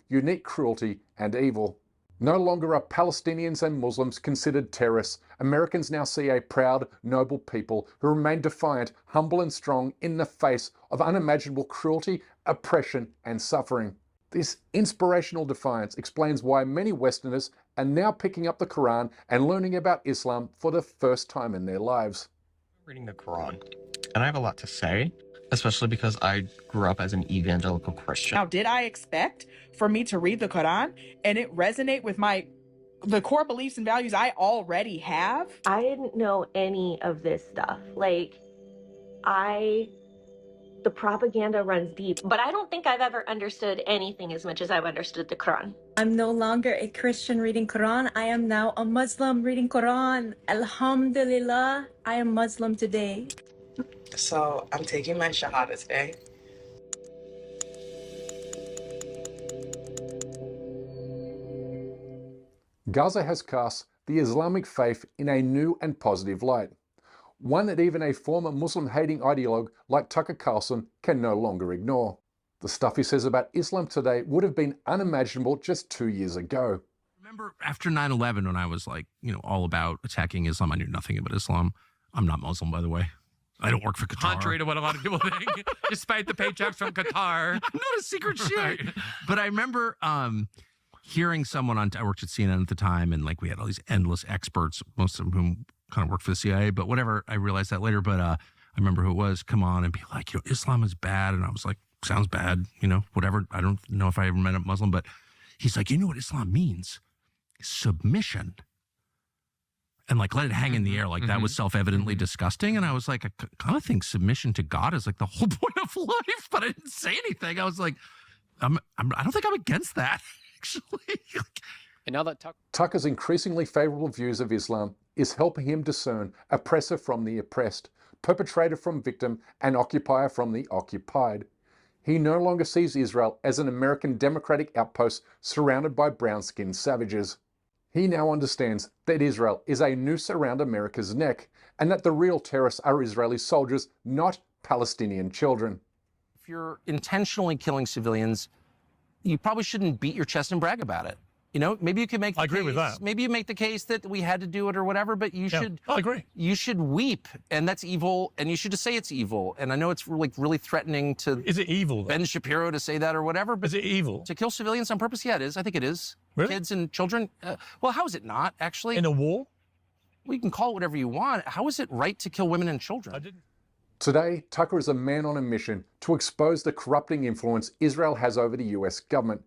unique cruelty and evil. No longer are Palestinians and Muslims considered terrorists. Americans now see a proud, noble people who remain defiant, humble and strong in the face of unimaginable cruelty, oppression and suffering. This inspirational defiance explains why many Westerners are now picking up the Quran and learning about Islam for the first time in their lives. Reading the Quran, and I have a lot to say, especially because I grew up as an evangelical Christian. Now, did I expect for me to read the Quran and it resonate with the core beliefs and values I already have? I didn't know any of this stuff. The propaganda runs deep, but I don't think I've ever understood anything as much as I've understood the Quran. I'm no longer a Christian reading Quran. I am now a Muslim reading Quran. Alhamdulillah, I am Muslim today. So I'm taking my Shahada today. Gaza has cast the Islamic faith in a new and positive light, one that even a former Muslim-hating ideologue like Tucker Carlson can no longer ignore. The stuff he says about Islam today would have been unimaginable just 2 years ago. Remember after 9/11 when I was all about attacking Islam, I knew nothing about Islam. I'm not Muslim, by the way. I don't work for Qatar. Contrary to what a lot of people think, despite the paychecks from Qatar. Not a secret shit. Right. But I remember hearing someone I worked at CNN at the time, and we had all these endless experts, most of whom kind of worked for the CIA, but whatever. I realized that later, but I remember who it was come on and be like, Islam is bad. And I was like, sounds bad, whatever. I don't know if I ever met a Muslim, but he's like, you know what Islam means? Submission. And let it hang in the air. That was self-evidently disgusting. And I was like, I kind of think submission to God is the whole point of life, but I didn't say anything. I was like, I don't think I'm against that, actually. And now that Tucker's increasingly favorable views of Islam is helping him discern oppressor from the oppressed, perpetrator from victim, and occupier from the occupied. He no longer sees Israel as an American democratic outpost surrounded by brown-skinned savages. He now understands that Israel is a noose around America's neck, and that the real terrorists are Israeli soldiers, not Palestinian children. If you're intentionally killing civilians, you probably shouldn't beat your chest and brag about it. Maybe you could make the I agree case, with that. Maybe you make the case that we had to do it or whatever, but you should. I agree. You should weep, and that's evil, and you should just say it's evil. And I know it's really threatening to. Is it evil, though? Ben Shapiro to say that or whatever, but Is it evil? to kill civilians on purpose? Yeah, it is. I think it is. Really? Kids and children. Well, how is it not, actually? In a war? Well, you can call it whatever you want. How is it right to kill women and children? I didn't. Today, Tucker is a man on a mission to expose the corrupting influence Israel has over the US government.